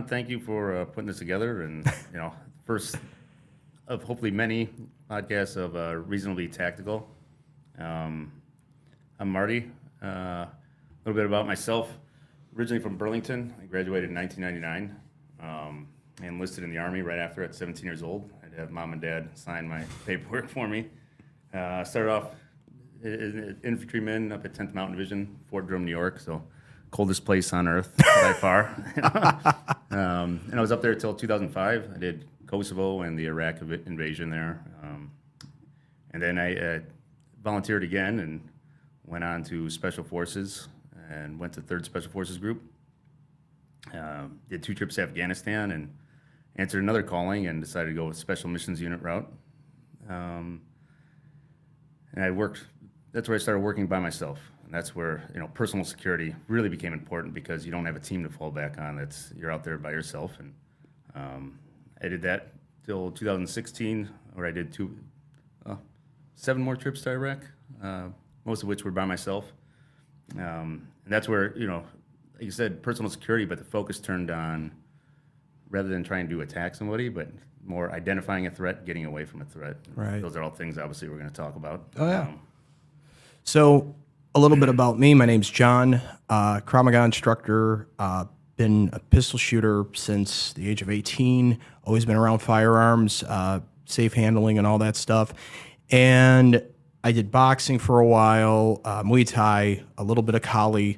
John, thank you for putting this together, and first of hopefully many podcasts of Reasonably Tactical. I'm Marty. A little bit about myself. Originally from Burlington, I graduated in 1999. I enlisted in the Army right after at 17 years old. I had to have mom and dad sign my paperwork for me. I started off infantryman up at 10th Mountain Division, Fort Drum, New York, so coldest place on earth by far. And I was up there until 2005. I did Kosovo and the Iraq invasion there. And then I volunteered again and went on to Special Forces and went to 3rd Special Forces Group. Did 2 trips to Afghanistan and answered another calling and decided to go with Special Missions Unit route. And that's where I started working by myself. And that's where, personal security really became important because you don't have a team to fall back on. You're out there by yourself. And I did that till 2016, where I did 7 more trips to Iraq, most of which were by myself. And that's where, like you said, personal security, but the focus turned on, rather than trying to attack somebody, but more identifying a threat, getting away from a threat. Right. Those are all things, obviously, we're going to talk about. Oh, yeah. So a little bit about me. My name's John, Krav Maga instructor, been a pistol shooter since the age of 18, always been around firearms, safe handling and all that stuff. And I did boxing for a while, Muay Thai, a little bit of Kali,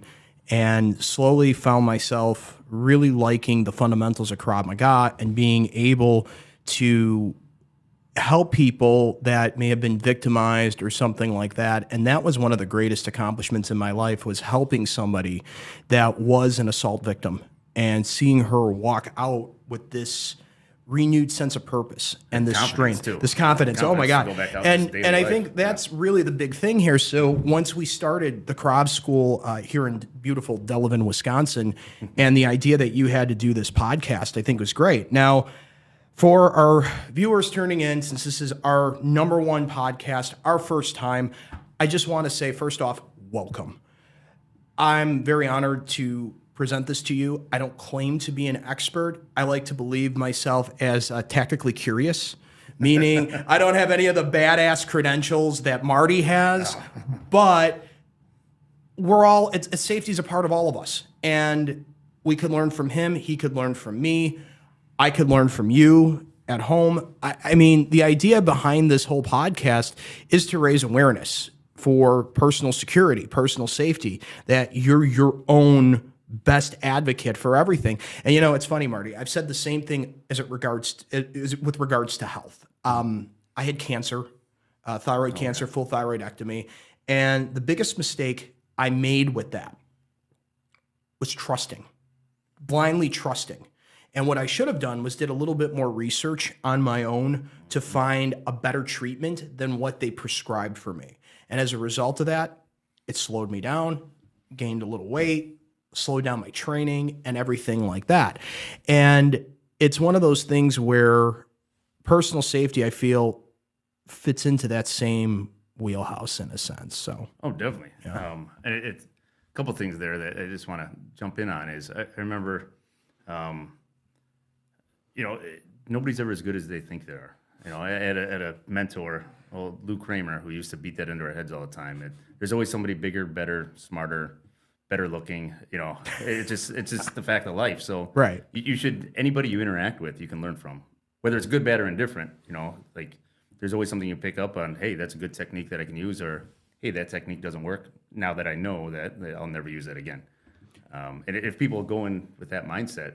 and slowly found myself really liking the fundamentals of Krav Maga and being able to help people that may have been victimized or something like that. And that was one of the greatest accomplishments in my life, was helping somebody that was an assault victim and seeing her walk out with this renewed sense of purpose and this strength, this confidence. Oh my God. And I think that's really the big thing here. So once we started the Krav School here in beautiful Delavan, Wisconsin, and the idea that you had to do this podcast, I think was great. Now, for our viewers turning in, since this is our #1 podcast, our first time, I just want to say, first off, welcome. I'm very honored to present this to you. I don't claim to be an expert. I like to believe myself as tactically curious, meaning I don't have any of the badass credentials that Marty has, but we're all, safety is a part of all of us. And we could learn from him. He could learn from me. I could learn from you at home. I mean, the idea behind this whole podcast is to raise awareness for personal security, personal safety, that you're your own best advocate for everything. And it's funny, Marty, I've said the same thing with regards to health. I had cancer, thyroid cancer, full thyroidectomy. And the biggest mistake I made with that was trusting, blindly trusting. And what I should have done was did a little bit more research on my own to find a better treatment than what they prescribed for me. And as a result of that, it slowed me down, gained a little weight, slowed down my training and everything like that. And it's one of those things where personal safety, I feel, fits into that same wheelhouse in a sense. So, definitely. Yeah. And it's a couple things there that I just want to jump in on is I remember, nobody's ever as good as they think they are. I had a mentor, Lou Kramer, who used to beat that into our heads all the time. There's always somebody bigger, better, smarter, better looking. It's just the fact of life. So right, you should, anybody you interact with, you can learn from, whether it's good, bad, or indifferent. Like there's always something you pick up on. Hey, that's a good technique that I can use, or hey, that technique doesn't work. Now that I know that, I'll never use that again. And if people go in with that mindset,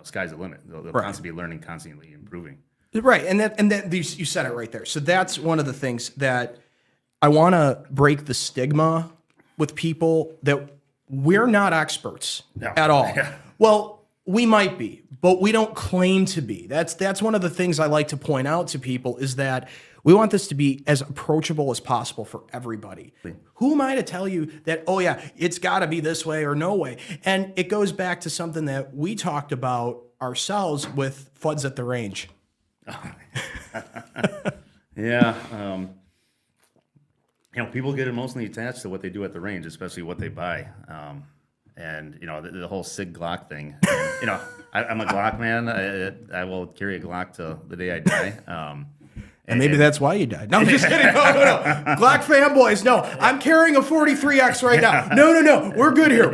sky's the limit. They'll right. constantly be learning, constantly improving. Right, and that you said it right there. So that's one of the things that I want to break the stigma with people that we're not experts at all. Yeah. Well, we might be, but we don't claim to be. That's one of the things I like to point out to people is that we want this to be as approachable as possible for everybody. Who am I to tell you that, it's got to be this way or no way? And it goes back to something that we talked about ourselves with FUDs at the range. Yeah. People get emotionally attached to what they do at the range, especially what they buy. and the whole SIG Glock thing. And, I'm a Glock man. I will carry a Glock till the day I die. And maybe that's why you died. No, I'm just kidding. No. Glock fanboys, no. I'm carrying a 43X right now. No. We're good here.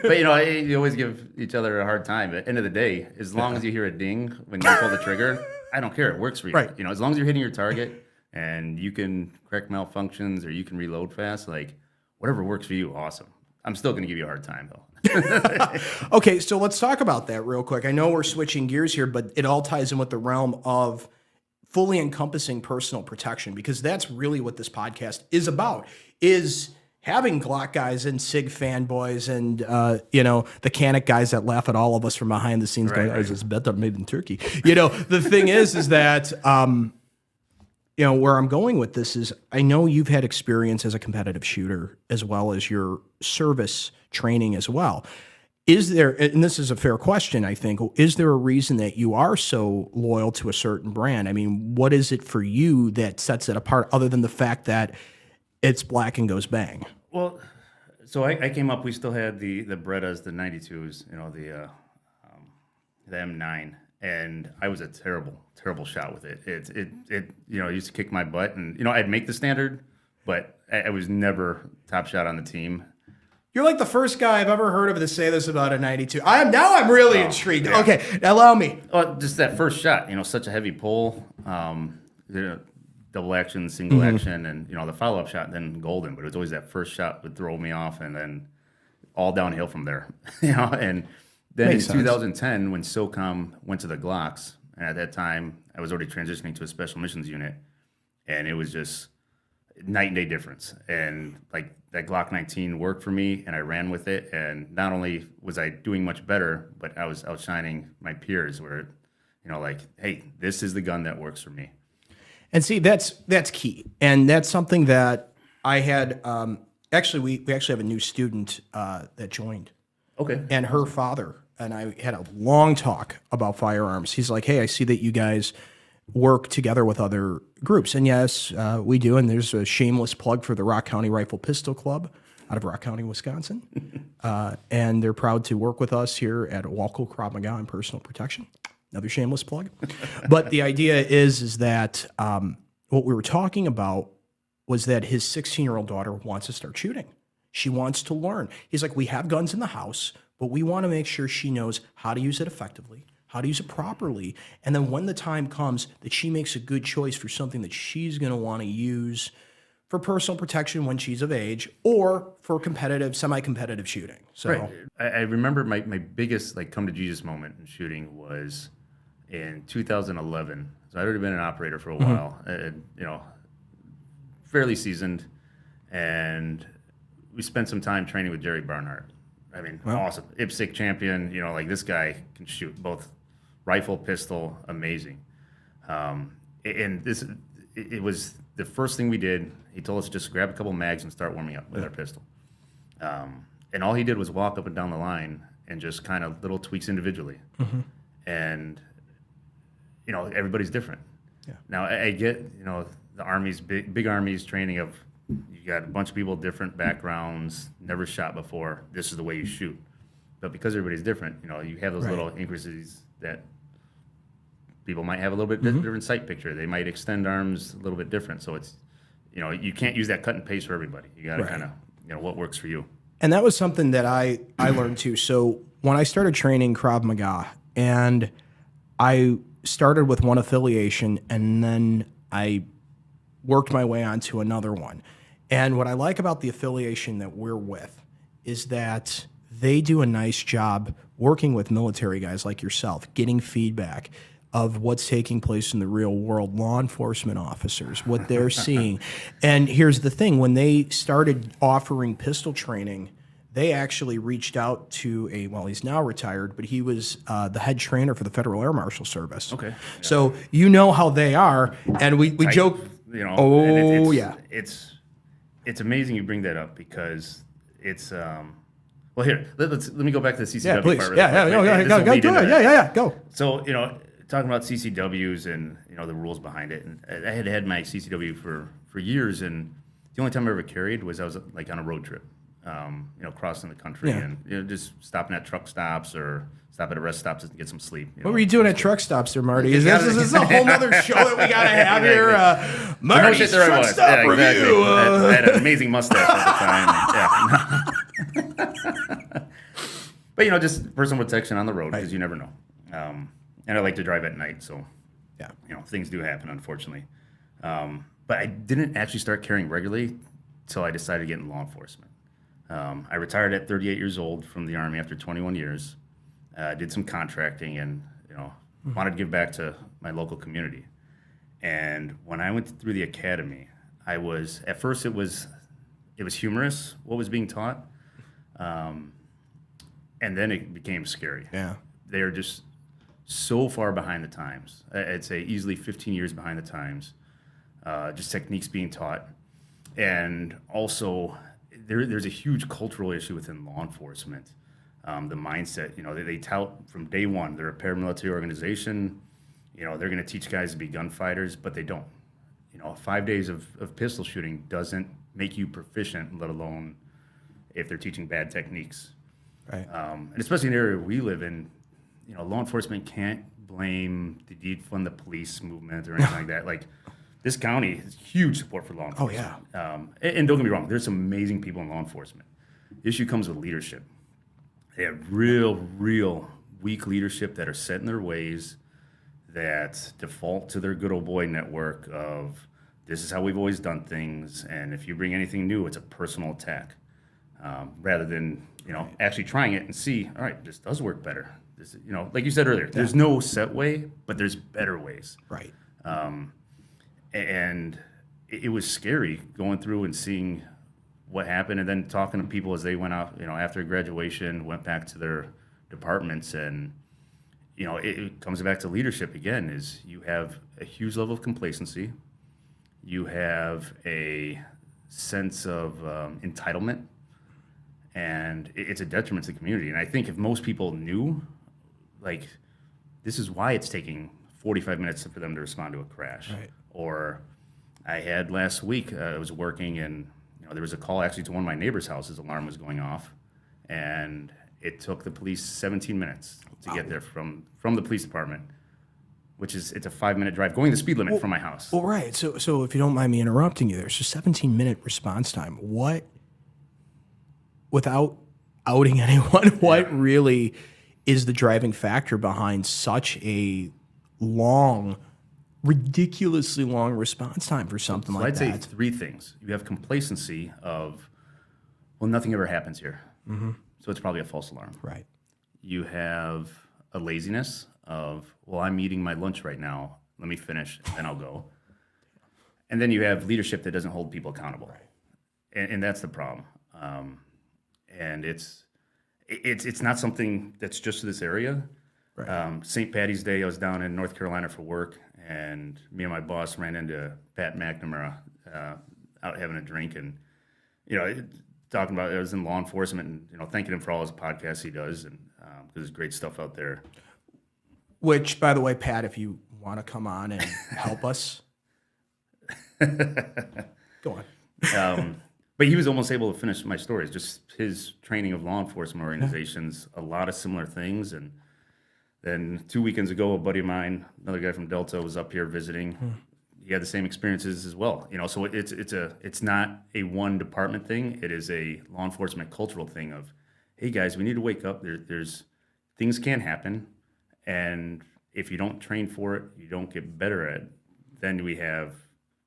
But, you always give each other a hard time. But at the end of the day, as long as you hear a ding when you pull the trigger, I don't care. It works for you. Right. As long as you're hitting your target and you can correct malfunctions or you can reload fast, like whatever works for you, awesome. I'm still going to give you a hard time, though. Okay, so let's talk about that real quick. I know we're switching gears here, but it all ties in with the realm of fully encompassing personal protection, because that's really what this podcast is about, is having Glock guys and SIG fanboys and, the Canic guys that laugh at all of us from behind the scenes going, it's better made in Turkey. The thing is that, where I'm going with this is I know you've had experience as a competitive shooter as well as your service training as well. Is there, and this is a fair question, I think, is there a reason that you are so loyal to a certain brand? I mean, what is it for you that sets it apart other than the fact that it's black and goes bang? Well, so I came up, we still had the Berettas, the 92s, the M9, and I was a terrible shot with it. It used to kick my butt, and, I'd make the standard, but I was never top shot on the team. You're like the first guy I've ever heard of to say this about a 92. I'm really intrigued. Yeah. Okay, allow me. Well, just that first shot, such a heavy pull, double action, single action, and the follow-up shot, then golden. But it was always that first shot would throw me off, and then all downhill from there. And then Makes in 2010, when SOCOM went to the Glocks, and at that time I was already transitioning to a special missions unit, and it was just night and day difference. And like that Glock 19 worked for me, and I ran with it. And not only was I doing much better, but I was outshining my peers. Where, hey, this is the gun that works for me. And see, that's key, and that's something that I had. Actually, we actually have a new student that joined. Okay. And her father and I had a long talk about firearms. He's like, "Hey, I see that you guys work together with other groups." And yes, we do. And there's a shameless plug for the Rock County Rifle Pistol Club out of Rock County, Wisconsin. And they're proud to work with us here at Walco Krav Maga and Personal Protection. Another shameless plug. But the idea is that what we were talking about was that his 16-year-old daughter wants to start shooting. She wants to learn. He's like, we have guns in the house, but we want to make sure she knows how to use it effectively, how to use it properly, and then when the time comes that she makes a good choice for something that she's going to want to use for personal protection when she's of age or for competitive, semi-competitive shooting. So right. I remember my biggest come to Jesus moment in shooting was in 2011. So I'd already been an operator for a while, fairly seasoned, and we spent some time training with Jerry Barnhart. I mean, awesome. IPSC champion, this guy can shoot both rifle, pistol, amazing. And it was the first thing we did. He told us just grab a couple mags and start warming up with our pistol. And all he did was walk up and down the line and just kind of little tweaks individually. And, everybody's different. Yeah. Now, I get, the Army's, big Army's training of, you got a bunch of people, different backgrounds, never shot before. This is the way you shoot. But because everybody's different, you have those little increases that people might have a little bit different sight picture. They might extend arms a little bit different. So it's, you can't use that cut and paste for everybody. You got to kind of, what works for you. And that was something that I learned too. So when I started training Krav Maga, and I started with one affiliation, and then I worked my way onto another one. And what I like about the affiliation that we're with is that they do a nice job working with military guys like yourself, getting feedback of what's taking place in the real world, law enforcement officers, what they're seeing. And here's the thing, when they started offering pistol training, they actually reached out to he's now retired, but he was the head trainer for the Federal Air Marshal Service. Okay. Yeah. So you know how they are, and we joke. It's amazing you bring that up because it's well, here let me go back to the CCW please. part. Go. So talking about CCWs and the rules behind it, and I had my CCW for years, and the only time I ever carried was I was on a road trip. crossing the country Yeah. and just stopping at truck stops or stop at a rest stop to get some sleep. What were you doing at truck stops there, Marty? Is gotta- this a whole other show that we got to have here? No Marty's shit, there I truck was. stop Yeah, exactly. review. I had an amazing mustache at the time. Yeah. But just personal protection on the road because you never know. And I like to drive at night, so Yeah. things do happen, unfortunately. But I didn't actually start carrying regularly till I decided to get in law enforcement. I retired at 38 years old from the Army after 21 years. Did some contracting and wanted to give back to my local community. And when I went through the academy, at first it was humorous what was being taught, and then it became scary. Yeah. They are just so far behind the times. I'd say easily 15 years behind the times. Just techniques being taught. And also, there's a huge cultural issue within law enforcement. The mindset, they tout from day one, they're a paramilitary organization. They're going to teach guys to be gunfighters, but they don't. 5 days of pistol shooting doesn't make you proficient, let alone if they're teaching bad techniques. Right. And especially in the area we live in, law enforcement can't blame the defund the police movement or anything like that. Like, this county has huge support for law enforcement. Oh, yeah. And don't get me wrong, there's some amazing people in law enforcement. The issue comes with leadership. They have real weak leadership that are set in their ways, that default to their good old boy network of this is how we've always done things, and if you bring anything new, it's a personal attack. Rather than actually trying it and see, all right, this does work better. This, like you said earlier, there's no set way, but there's better ways. Right. And it was scary going through and seeing what happened, and then talking to people as they went out, after graduation, went back to their departments, and it comes back to leadership again. Is you have a huge level of complacency, you have a sense of entitlement, and it's a detriment to the community. And I think if most people knew, like, this is why it's taking 45 minutes for them to respond to a crash. Right. Or I had last week, I was working and there was a call actually to one of my neighbor's house. His alarm was going off, and it took the police 17 minutes to get there from the police department, it's a 5-minute drive, going the speed limit from my house. Well, right. So if you don't mind me interrupting you there, so 17-minute response time. What, without outing anyone, what really is the driving factor behind such a long, ridiculously long response time for something like I'd that? say 3 things. You have complacency of, well, nothing ever happens here. Mm-hmm. So it's probably a false alarm. Right. You have a laziness of, well, I'm eating my lunch right now. Let me finish, then I'll go. And then you have leadership that doesn't hold people accountable. Right. And that's the problem. And it's not something that's just to this area. Right. St. Patty's Day, I was down in North Carolina for work, and me and my boss ran into Pat McNamara out having a drink, and talking about, I was in law enforcement, and thanking him for all his podcasts he does, and because there's great stuff out there. Which, by the way, Pat, if you want to come on and help us, go on. But he was almost able to finish my stories. Just his training of law enforcement organizations, a lot of similar things, and then 2 weekends ago, a buddy of mine, another guy from Delta, was up here visiting. He had the same experiences as well. So it's not a one department thing. It is a law enforcement cultural thing of, hey guys, we need to wake up. There's things can happen, and if you don't train for it, you don't get better at it. Then we have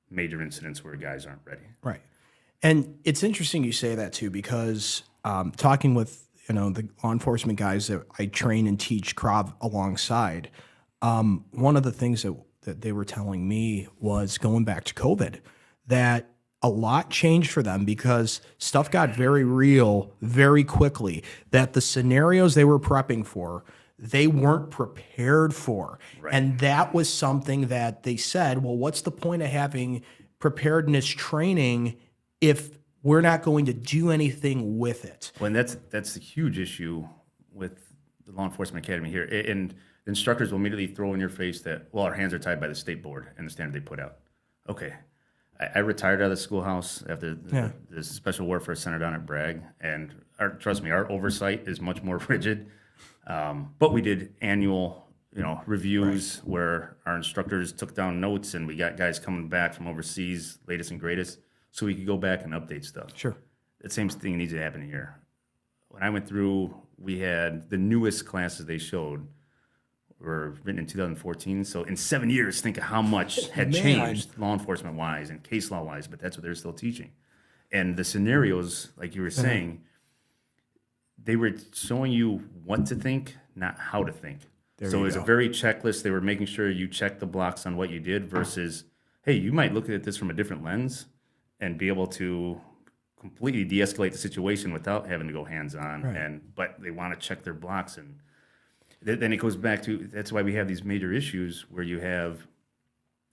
major incidents where guys aren't ready. Right. And it's interesting you say that too, because talking with the law enforcement guys that I train and teach Krav alongside, one of the things that they were telling me was going back to COVID, that a lot changed for them because stuff got very real very quickly, that the scenarios they were prepping for, they weren't prepared for. Right. And that was something that they said, well, what's the point of having preparedness training if we're not going to do anything with it? Well, and that's a huge issue with the law enforcement academy here. And the instructors will immediately throw in your face that, well, our hands are tied by the state board and the standard they put out. Okay. I retired out of the schoolhouse after the Special Warfare Center down at Bragg, and trust me, our oversight is much more rigid. But we did annual, reviews where our instructors took down notes, and we got guys coming back from overseas, latest and greatest, so we could go back and update stuff. Sure. The same thing needs to happen here. When I went through, we had the newest classes they showed were written in 2014. So in 7 years, think of how much had changed law enforcement wise and case law wise, but that's what they're still teaching. And the scenarios, like you were saying, they were showing you what to think, not how to think. So it was a very checklist. They were making sure you checked the blocks on what you did versus, hey, you might look at this from a different lens and be able to completely de-escalate the situation without having to go hands-on. But they want to check their blocks, and then it goes back to, that's why we have these major issues where you have,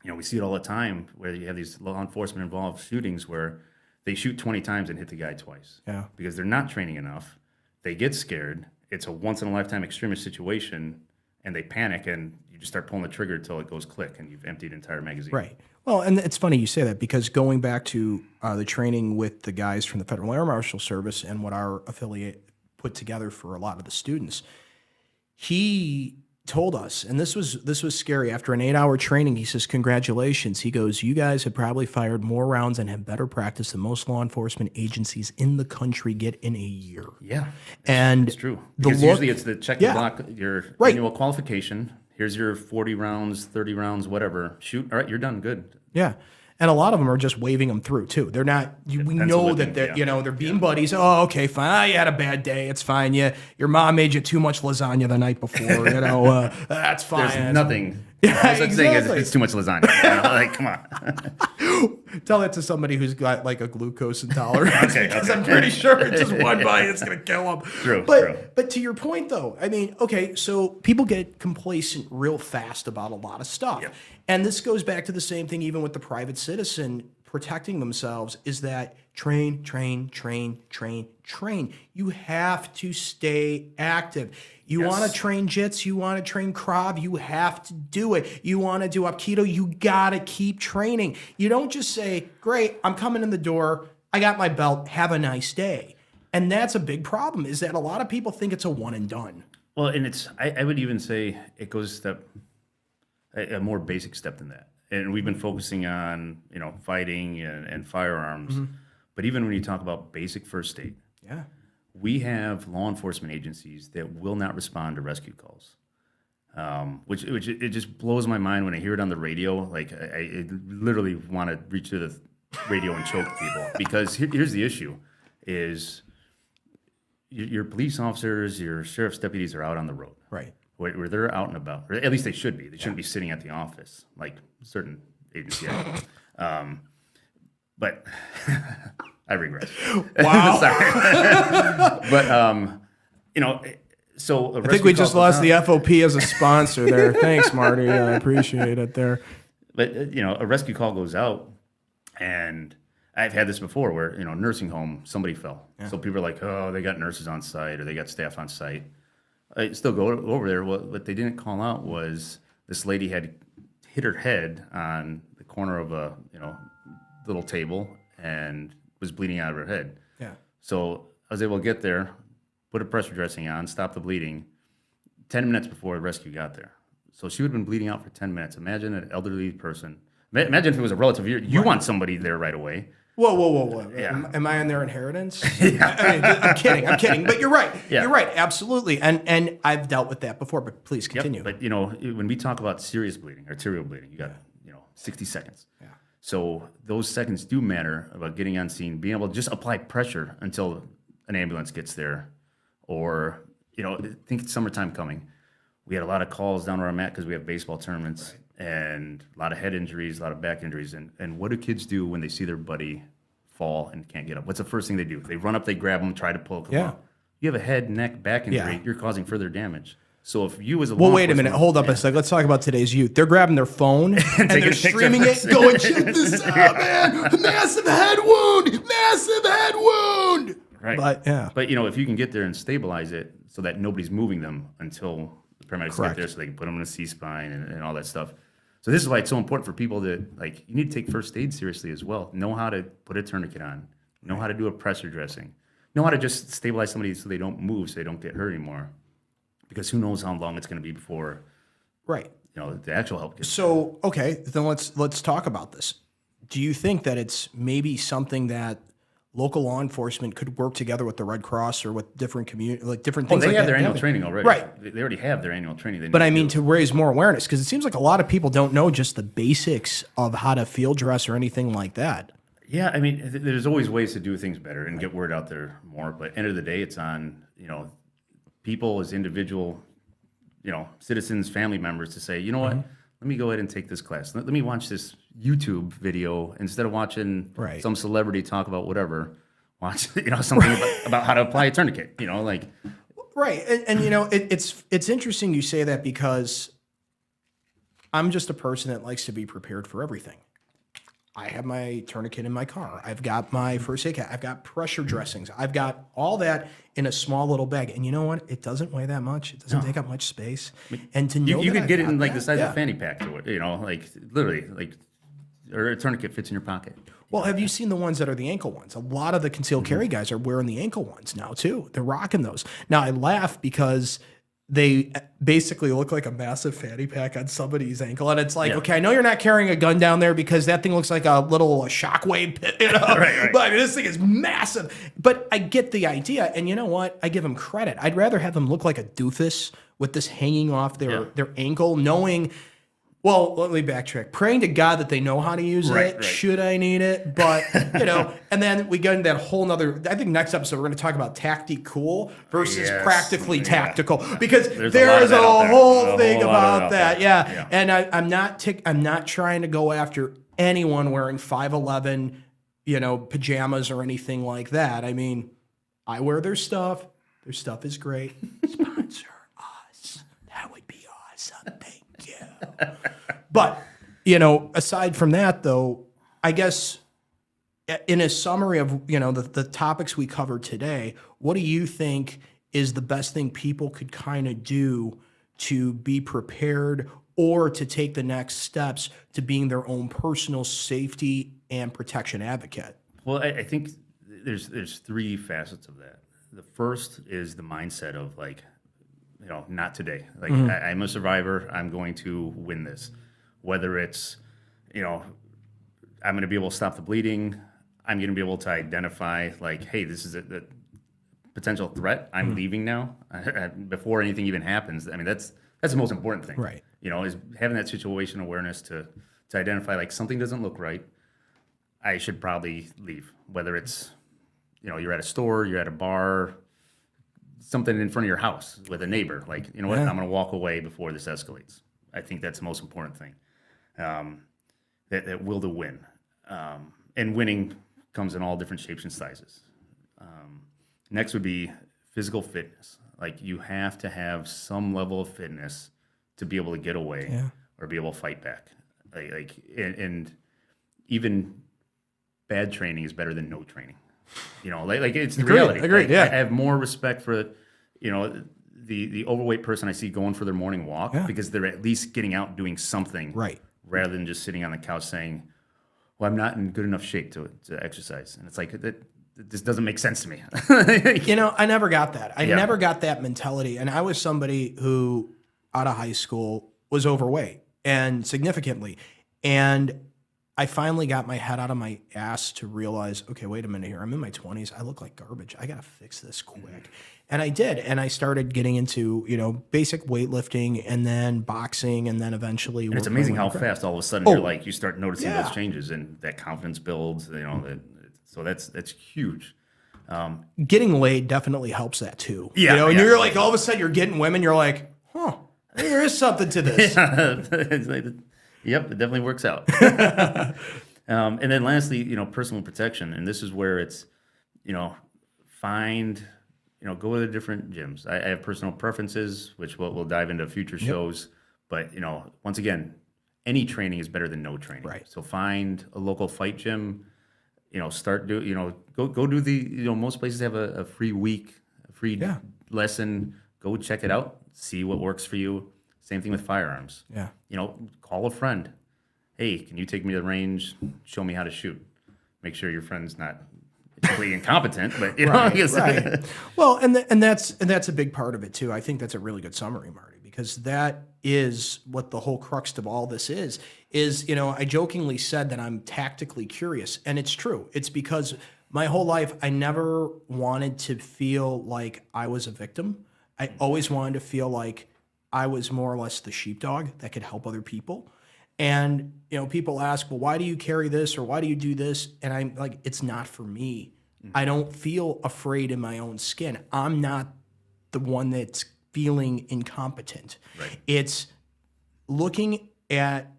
we see it all the time, where you have these law enforcement involved shootings where they shoot 20 times and hit the guy twice. Yeah. Because they're not training enough. They get scared. It's a once-in-a-lifetime extremist situation, and they panic, and you just start pulling the trigger until it goes click, and you've emptied an entire magazine. Right. Well, and it's funny you say that, because going back to the training with the guys from the Federal Air Marshal Service and what our affiliate put together for a lot of the students, he told us, and this was scary, after an 8-hour training, he says, congratulations. He goes, you guys have probably fired more rounds and have better practice than most law enforcement agencies in the country get in a year. Yeah. And it's true. Because usually it's the check the block, your annual qualification. Here's your 40 rounds, 30 rounds, whatever. Shoot. All right, you're done. Good. Yeah. And a lot of them are just waving them through too. They're not. We know that they're they're being buddies. Oh, okay, fine. You had a bad day. It's fine. Your mom made you too much lasagna the night before. That's fine. There's nothing. Yeah, exactly. Thing is, it's too much lasagna. Like, come on. Tell that to somebody who's got like a glucose intolerance. Because I'm pretty sure it's just one bite, it's gonna kill them. True. But to your point though, I mean, okay, so people get complacent real fast about a lot of stuff. Yep. And this goes back to the same thing even with the private citizen protecting themselves, is that train. You have to stay active. You want to train jits, you want to train Krav, you have to do it. You want to do Aikido, you got to keep training. You don't just say, great, I'm coming in the door, I got my belt, have a nice day. And that's a big problem, is that a lot of people think it's a one and done. Well, and I would even say it goes a more basic step than that. And we've been focusing on, fighting and firearms. Mm-hmm. But even when you talk about basic first aid, we have law enforcement agencies that will not respond to rescue calls, which it just blows my mind when I hear it on the radio. Like I literally want to reach to the radio and choke people, because here's the issue: is your police officers, your sheriff's deputies are out on the road, right? Where they're out and about, or at least they should be. They shouldn't be sitting at the office like certain agencies. But I regress. Wow. Sorry. But, so I think we just lost the FOP as a sponsor there. Thanks, Marty. I appreciate it there. But, a rescue call goes out, and I've had this before where, nursing home, somebody fell. Yeah. So people are like, oh, they got nurses on site or they got staff on site. I still go over there. What they didn't call out was this lady had hit her head on the corner of a little table and was bleeding out of her head. Yeah. So I was able to get there, put a pressure dressing on, stop the bleeding 10 minutes before the rescue got there. So she would have been bleeding out for 10 minutes. Imagine an elderly person. Imagine if it was a relative. You want somebody there right away. Whoa. Yeah. Am I on their inheritance? I'm kidding. But you're right. Yeah. You're right. Absolutely. And I've dealt with that before, but please continue. Yep. But, when we talk about serious bleeding, arterial bleeding, you got, 60 seconds. Yeah. So those seconds do matter about getting on scene, being able to just apply pressure until an ambulance gets there. Or, think it's summertime coming. We had a lot of calls down where I'm at because we have baseball tournaments. Right. And a lot of head injuries, a lot of back injuries. And what do kids do when they see their buddy fall and can't get up? What's the first thing they do? They run up, they grab them, try to pull them up. You have a head, neck, back injury, you're causing further damage. So if you as a wait a minute, hold up a sec. Let's talk about today's youth. They're grabbing their phone and they're streaming it, going, check this out, man. Massive head wound. Right. But if you can get there and stabilize it so that nobody's moving them until the paramedics get there so they can put them in a C-spine and all that stuff. So this is why it's so important for people to, like, you need to take first aid seriously as well. Know how to put a tourniquet on. Know how to do a pressure dressing. Know how to just stabilize somebody so they don't move, so they don't get hurt anymore. Because who knows how long it's going to be before, Right. the actual help gets. So, okay, then let's talk about this. Do you think that it's maybe something that local law enforcement could work together with the Red Cross or with different community, like different Well, things they like have that? their annual training already. Right. They already have their annual training. They But need I to mean, do. to raise more awareness, because it seems like a lot of people don't know just the basics of how to field dress or anything like that. Yeah, I mean, there's always ways to do things better and get word out there more. But end of the day, it's on people as individual, citizens, family members to say, you know what, let me go ahead and take this class. Let me watch this YouTube video instead of watching Right. some celebrity talk about whatever. Watch something about how to apply a tourniquet. Right, and it's interesting you say that because I'm just a person that likes to be prepared for everything. I have my tourniquet in my car. I've got my first aid kit. I've got pressure dressings. I've got all that in a small little bag. And you know what? It doesn't weigh that much. It doesn't take up much space. And to know You that could get it in I've like got the size that, of a fanny pack, or like literally, like, or a tourniquet fits in your pocket. Well, have you seen the ones that are the ankle ones? A lot of the concealed carry guys are wearing the ankle ones now too. They're rocking those. Now I laugh because they basically look like a massive fanny pack on somebody's ankle, and it's like, okay, I know you're not carrying a gun down there because that thing looks like a little shockwave pit, Right. But I mean, this thing is massive. But I get the idea, and you know what? I give them credit. I'd rather have them look like a doofus with this hanging off their ankle, knowing. Well, let me backtrack. Praying to God that they know how to use it. Right. Should I need it? But, and then we get into that whole nother, I think next episode, we're going to talk about tactical versus Yes. practically Yeah. tactical, because There's a lot of there's a that out there. whole A thing whole lot of about that out that. there. Yeah. And I'm not trying to go after anyone wearing 5'11", pajamas or anything like that. I mean, I wear their stuff. Their stuff is great. Sponsor us. That would be awesome. Thank you. But, aside from that, though, I guess in a summary of, the topics we covered today, what do you think is the best thing people could kind of do to be prepared or to take the next steps to being their own personal safety and protection advocate? Well, I think there's three facets of that. The first is the mindset of like, not today. Like I'm a survivor. I'm going to win this. Whether it's, I'm going to be able to stop the bleeding. I'm going to be able to identify like, hey, this is a potential threat. I'm leaving now before anything even happens. I mean, that's the most important thing. Right. Is having that situation awareness to identify like something doesn't look right. I should probably leave. Whether it's, you're at a store, you're at a bar, something in front of your house with a neighbor. Like, what? I'm going to walk away before this escalates. I think that's the most important thing. That will to win. And winning comes in all different shapes and sizes. Next would be physical fitness. Like, you have to have some level of fitness to be able to get away or be able to fight back. And even bad training is better than no training. It's the reality. Agreed, yeah. I have more respect for, the overweight person I see going for their morning walk because they're at least getting out doing something, Right, rather than just sitting on the couch saying, "Well, I'm not in good enough shape to exercise." And it's like that this doesn't make sense to me. I never got that. I never got that mentality. And I was somebody who, out of high school, was overweight and significantly. And I finally got my head out of my ass to realize, okay, wait a minute here. I'm in my 20s. I look like garbage. I got to fix this quick. And I did. And I started getting into, basic weightlifting and then boxing and then eventually. And it's amazing how fast all of a sudden you start noticing those changes and that confidence builds, so that's huge. Getting laid definitely helps that too. Yeah. And you're like, all of a sudden you're getting women. You're like, I think there is something to this. Yep, it definitely works out. And then lastly, personal protection. And this is where it's, go to the different gyms. I have personal preferences, which we'll dive into future shows. But, once again, any training is better than no training. Right. So find a local fight gym, start go do the, most places have a free week, a free lesson. Go check it out, see what works for you. Same thing with firearms. Yeah. You know, call a friend. Hey, can you take me to the range? Show me how to shoot. Make sure your friend's not completely incompetent, but you know, I guess. Right. Well, and that's a big part of it too. I think that's a really good summary, Marty, because that is what the whole crux of all this is, you know, I jokingly said that I'm tactically curious, and it's true. It's because my whole life I never wanted to feel like I was a victim. I always wanted to feel like I was more or less the sheepdog that could help other people. And, you know, people ask, well, why do you carry this or why do you do this? And I'm like, it's not for me. I don't feel afraid in my own skin. I'm not the one that's feeling incompetent. Right. It's looking at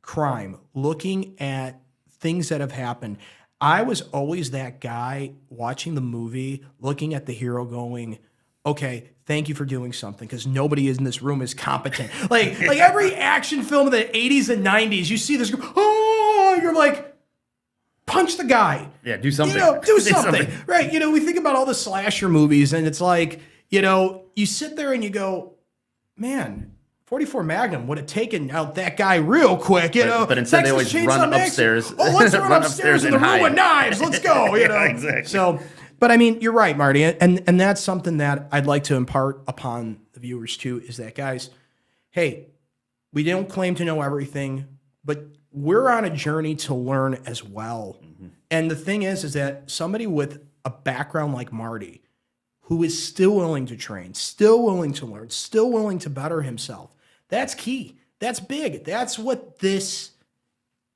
crime, looking at things that have happened. I was always that guy watching the movie, looking at the hero going, okay, thank you for doing something, because nobody in this room is competent. Like every action film of the 80s and 90s, you see this, oh, you're like, punch the guy. Yeah, do something. You know, do something. Right. You know, we think about all the slasher movies, and it's like, you know, you sit there and you go, man, 44 Magnum would have taken out that guy real quick, you know. But instead Texas they always run Chainsaw upstairs. Oh, let's run upstairs in the room with knives. Let's go, you know. Yeah, exactly. So, but I mean, you're right, Marty. And that's something that I'd like to impart upon the viewers too, is that, guys, hey, we don't claim to know everything, but we're on a journey to learn as well. Mm-hmm. And the thing is that somebody with a background like Marty, who is still willing to train, still willing to learn, still willing to better himself, that's key. That's big. That's what this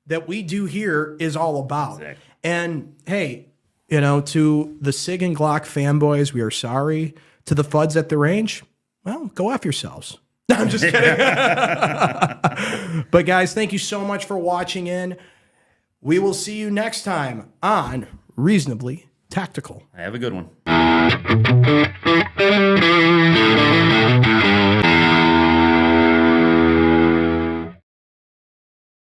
that we do here is all about. Exactly. And hey, you know, to the SIG and Glock fanboys, we are sorry. To the FUDs at the range, well, go F yourselves. No, I'm just kidding. But guys, thank you so much for watching in. We will see you next time on Reasonably Tactical. have a good one.